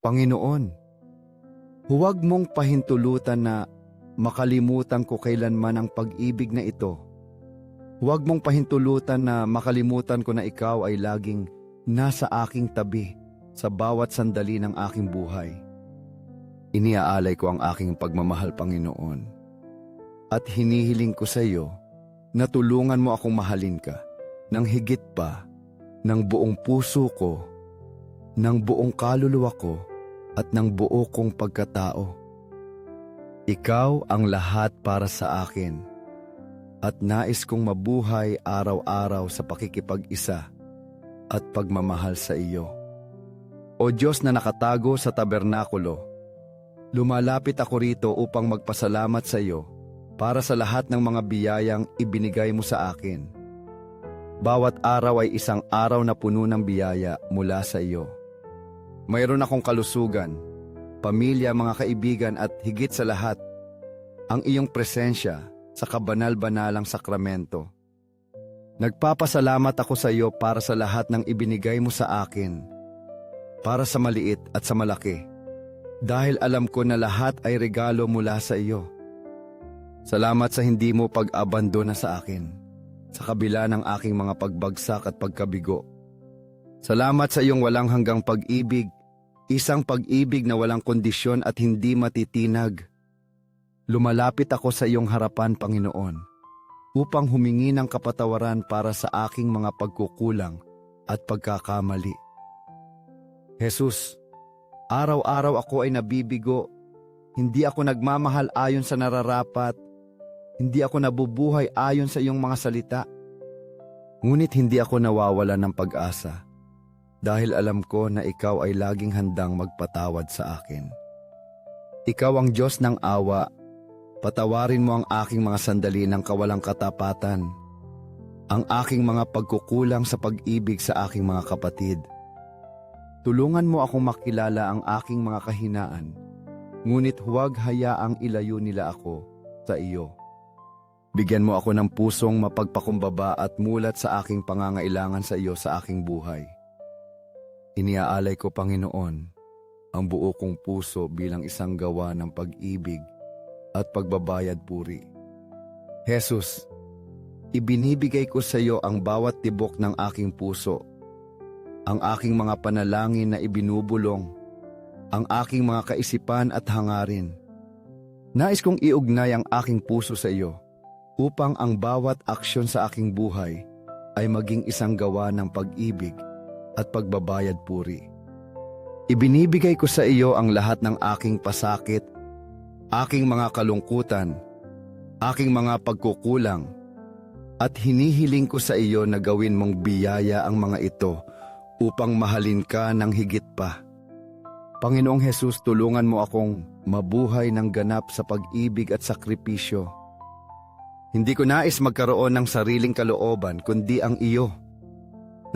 Panginoon, huwag mong pahintulutan na makalimutan ko kailanman ang pag-ibig na ito. Huwag mong pahintulutan na makalimutan ko na ikaw ay laging nasa aking tabi sa bawat sandali ng aking buhay. Iniaalay ko ang aking pagmamahal, Panginoon, at hinihiling ko sa iyo na tulungan mo akong mahalin ka ng higit pa, ng buong puso ko, ng buong kaluluwa ko, at ng buo kong pagkatao. Ikaw ang lahat para sa akin, at nais kong mabuhay araw-araw sa pakikipag-isa at pagmamahal sa iyo. O Diyos na nakatago sa tabernakulo, lumalapit ako rito upang magpasalamat sa iyo para sa lahat ng mga biyayang ibinigay mo sa akin. Bawat araw ay isang araw na puno ng biyaya mula sa iyo. Mayroon akong kalusugan, pamilya, mga kaibigan at higit sa lahat, ang iyong presensya sa kabanal-banalang sakramento. Nagpapasalamat ako sa iyo para sa lahat ng ibinigay mo sa akin, para sa maliit at sa malaki, dahil alam ko na lahat ay regalo mula sa iyo. Salamat sa hindi mo pag-abandona sa akin, sa kabila ng aking mga pagbagsak at pagkabigo. Salamat sa iyong walang hanggang pag-ibig, isang pag-ibig na walang kondisyon at hindi matitinag. Lumalapit ako sa iyong harapan, Panginoon, upang humingi ng kapatawaran para sa aking mga pagkukulang at pagkakamali. Jesus, araw-araw ako ay nabibigo, hindi ako nagmamahal ayon sa nararapat, hindi ako nabubuhay ayon sa iyong mga salita. Ngunit hindi ako nawawala ng pag-asa, dahil alam ko na ikaw ay laging handang magpatawad sa akin. Ikaw ang Diyos ng awa, patawarin mo ang aking mga sandali ng kawalang katapatan, ang aking mga pagkukulang sa pag-ibig sa aking mga kapatid. Tulungan mo akong makilala ang aking mga kahinaan, ngunit huwag hayaang ilayo nila ako sa iyo. Bigyan mo ako ng pusong mapagpakumbaba at mulat sa aking pangangailangan sa iyo sa aking buhay. Iniaalay ko, Panginoon, ang buo kong puso bilang isang gawa ng pag-ibig at pagbabayad puri. Jesus, ibinibigay ko sa iyo ang bawat tibok ng aking puso, ang aking mga panalangin na ibinubulong, ang aking mga kaisipan at hangarin. Nais kong iugnay ang aking puso sa iyo, upang ang bawat aksyon sa aking buhay ay maging isang gawa ng pag-ibig at pagbabayad puri. Ibinibigay ko sa iyo ang lahat ng aking pasakit, aking mga kalungkutan, aking mga pagkukulang, at hinihiling ko sa iyo na gawin mong biyaya ang mga ito upang mahalin ka ng higit pa. Panginoong Jesus, tulungan mo akong mabuhay ng ganap sa pag-ibig at sakripisyo. Hindi ko nais magkaroon ng sariling kalooban kundi ang iyo.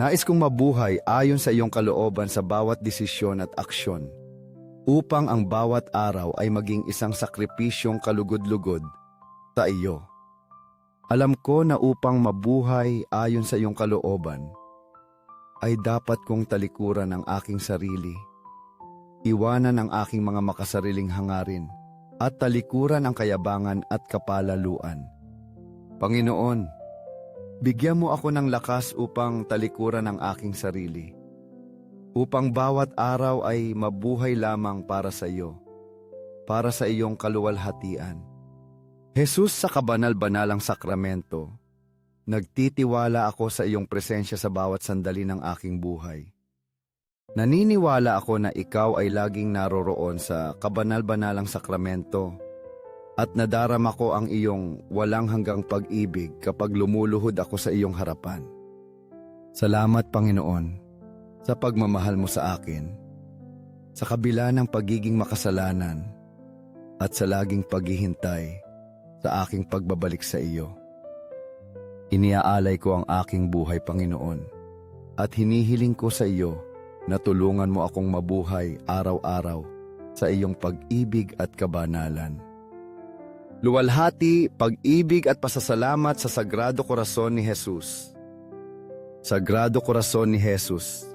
Nais kong mabuhay ayon sa iyong kalooban sa bawat desisyon at aksyon, upang ang bawat araw ay maging isang sakripisyong kalugod-lugod sa iyo. Alam ko na upang mabuhay ayon sa iyong kalooban, ay dapat kong talikuran ang aking sarili, iwanan ang aking mga makasariling hangarin, at talikuran ang kayabangan at kapalaluan. Panginoon, bigyan mo ako ng lakas upang talikuran ang aking sarili, upang bawat araw ay mabuhay lamang para sa iyo, para sa iyong kaluwalhatian. Jesus, sa kabanal-banalang sakramento, nagtitiwala ako sa iyong presensya sa bawat sandali ng aking buhay. Naniniwala ako na ikaw ay laging naroroon sa kabanal-banalang sakramento, at nadarama ko ang iyong walang hanggang pag-ibig kapag lumuluhod ako sa iyong harapan. Salamat, Panginoon, sa pagmamahal mo sa akin, sa kabila ng pagiging makasalanan, at sa laging paghihintay sa aking pagbabalik sa iyo. Iniaalay ko ang aking buhay, Panginoon, at hinihiling ko sa iyo na tulungan mo akong mabuhay araw-araw sa iyong pag-ibig at kabanalan. Luwalhati, pag-ibig at pasasalamat sa Sagrado Corazon ni Jesus. Sagrado Corazon ni Jesus,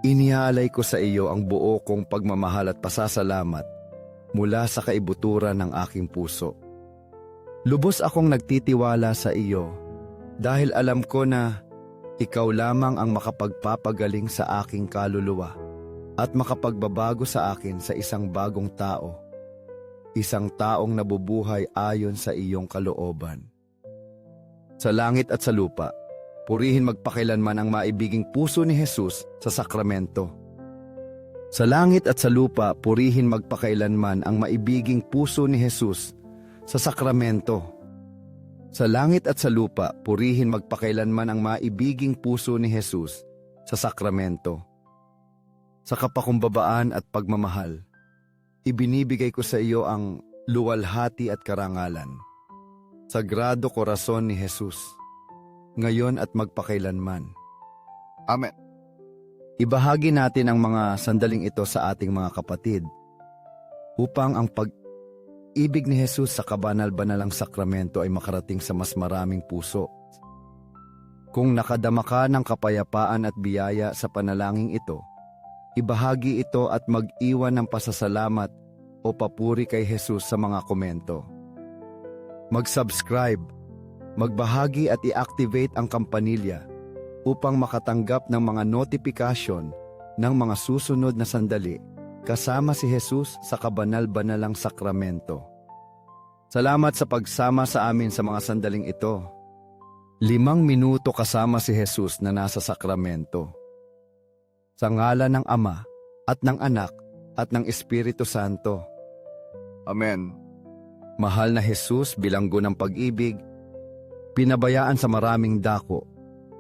Iniaalay ko sa iyo ang buo kong pagmamahal at pasasalamat mula sa kaibuturan ng aking puso. Lubos akong nagtitiwala sa iyo dahil alam ko na ikaw lamang ang makapagpapagaling sa aking kaluluwa at makapagbabago sa akin sa isang bagong tao, isang taong nabubuhay ayon sa iyong kalooban. Sa langit at sa lupa, purihin magpakailanman ang maibiging puso ni Jesus sa sakramento. Sa langit at sa lupa, purihin magpakailanman ang maibiging puso ni Jesus sa sakramento. Sa langit at sa lupa, purihin magpakailanman ang maibiging puso ni Jesus sa sakramento. Sa kapakumbabaan at pagmamahal, ibinibigay ko sa iyo ang luwalhati at karangalan. Sagrado Korason ni Jesus, ngayon at magpakailanman. Amen. Ibahagi natin ang mga sandaling ito sa ating mga kapatid upang ang pag-ibig ni Jesus sa kabanal-banalang sakramento ay makarating sa mas maraming puso. Kung nakadama ka ng kapayapaan at biyaya sa panalangin ito, ibahagi ito at mag-iwan ng pasasalamat o papuri kay Jesus sa mga komento. Mag-subscribe, magbahagi at i-activate ang kampanilya upang makatanggap ng mga notifikasyon ng mga susunod na sandali kasama si Jesus sa kabanal-banalang sakramento. Salamat sa pagsama sa amin sa mga sandaling ito. 5 minuto kasama si Jesus na nasa sakramento. Sa ngalan ng Ama at ng Anak at ng Espiritu Santo. Amen. Mahal na Jesus, bilanggo ng pag-ibig, pinabayaan sa maraming dako,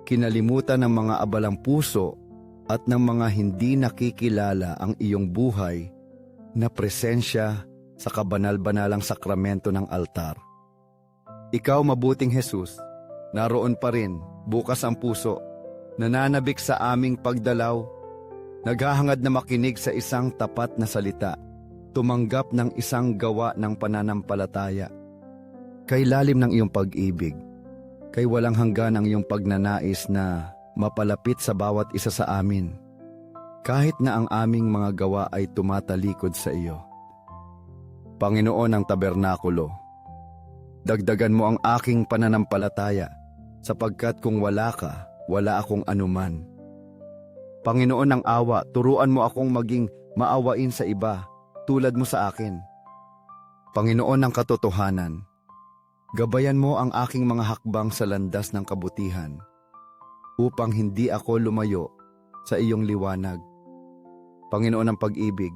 kinalimutan ng mga abalang puso at ng mga hindi nakikilala ang iyong buhay na presensya sa kabanal-banalang sakramento ng altar. Ikaw, mabuting Jesus, naroon pa rin, bukas ang puso, nananabik sa aming pagdalaw, naghahangad na makinig sa isang tapat na salita, tumanggap ng isang gawa ng pananampalataya. Kay lalim ng iyong pag-ibig, kay walang hanggan ang iyong pagnanais na mapalapit sa bawat isa sa amin, kahit na ang aming mga gawa ay tumatalikod sa iyo. Panginoon ng tabernakulo, dagdagan mo ang aking pananampalataya, sapagkat kung wala ka, wala akong anuman. Panginoon ng awa, turuan mo akong maging maawain sa iba, tulad mo sa akin. Panginoon ng katotohanan, gabayan mo ang aking mga hakbang sa landas ng kabutihan, upang hindi ako lumayo sa iyong liwanag. Panginoon ng pag-ibig,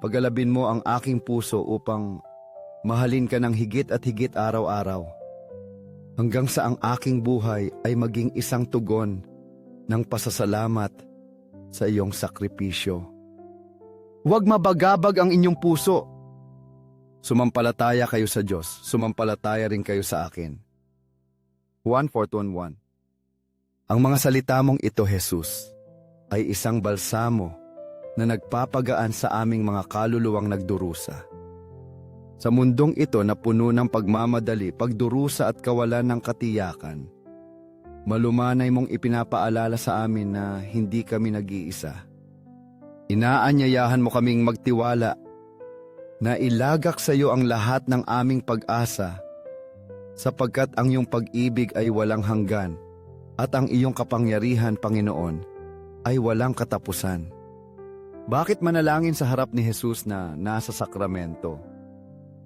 pagalabin mo ang aking puso upang mahalin ka ng higit at higit araw-araw, hanggang sa ang aking buhay ay maging isang tugon ng pasasalamat sa iyong sakripisyo. Huwag mabagabag ang inyong puso. Sumampalataya kayo sa Diyos, sumampalataya rin kayo sa akin. 1:4:1. Ang mga salita mong ito, Jesus, ay isang balsamo na nagpapagaan sa aming mga kaluluwang nagdurusa. Sa mundong ito na puno ng pagmamadali, pagdurusa at kawalan ng katiyakan, malumanay mong ipinapaalala sa amin na hindi kami nag-iisa. Inaanyayahan mo kaming magtiwala na ilagak sa iyo ang lahat ng aming pag-asa, sapagkat ang iyong pag-ibig ay walang hanggan at ang iyong kapangyarihan, Panginoon, ay walang katapusan. Bakit manalangin sa harap ni Jesus na nasa sakramento?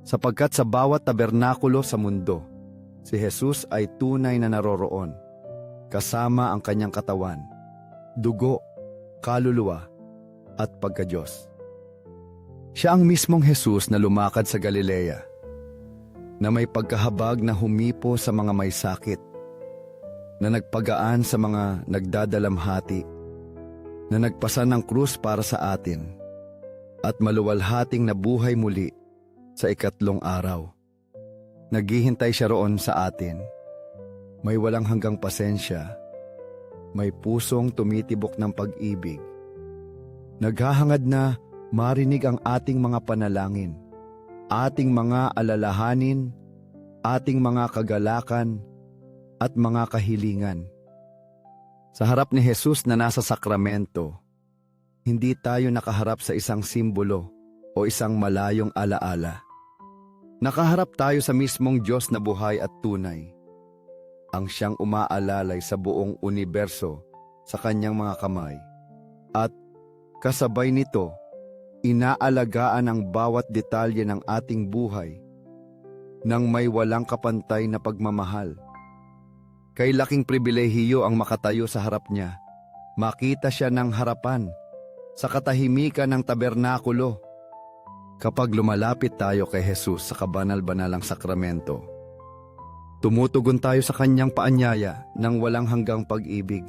Sapagkat sa bawat tabernakulo sa mundo, si Jesus ay tunay na naroroon, kasama ang kanyang katawan, dugo, kaluluwa, at pagka-Diyos. Siya ang mismong Jesus na lumakad sa Galilea, na may pagkahabag na humipo sa mga may sakit, na nagpagaan sa mga nagdadalamhati, na nagpasa ng krus para sa atin, at maluwalhating nabuhay muli sa 3 araw. Naghihintay siya roon sa atin. May walang hanggang pasensya, may pusong tumitibok ng pag-ibig. Naghahangad na marinig ang ating mga panalangin, ating mga alalahanin, ating mga kagalakan, at mga kahilingan. Sa harap ni Jesus na nasa sakramento, hindi tayo nakaharap sa isang simbolo o isang malayong alaala. Nakaharap tayo sa mismong Diyos na buhay at tunay, ang siyang umaalalay sa buong universo sa kanyang mga kamay. At kasabay nito, inaalagaan ang bawat detalye ng ating buhay nang may walang kapantay na pagmamahal. Kay laking pribilehiyo ang makatayo sa harap niya, makita siya ng harapan sa katahimikan ng tabernakulo. Kapag lumalapit tayo kay Jesus sa kabanal-banalang sakramento, tumutugon tayo sa kanyang paanyaya ng walang hanggang pag-ibig.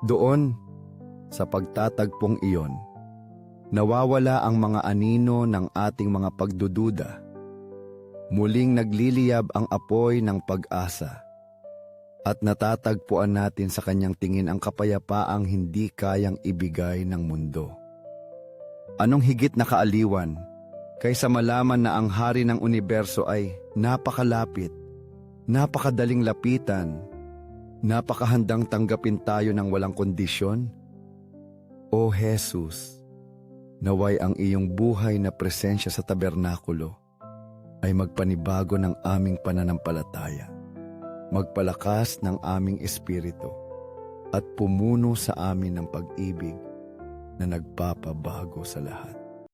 Doon, sa pagtatagpong iyon, nawawala ang mga anino ng ating mga pagdududa. Muling nagliliyab ang apoy ng pag-asa at natatagpuan natin sa kanyang tingin ang kapayapaang hindi kayang ibigay ng mundo. Anong higit na kaaliwan kaysa malaman na ang hari ng universo ay napakalapit, napakadaling lapitan, napakahandang tanggapin tayo ng walang kondisyon? O Jesus, naway ang iyong buhay na presensya sa tabernakulo ay magpanibago ng aming pananampalataya, magpalakas ng aming espiritu, at pumuno sa amin ng pag-ibig na nagpapabago sa lahat.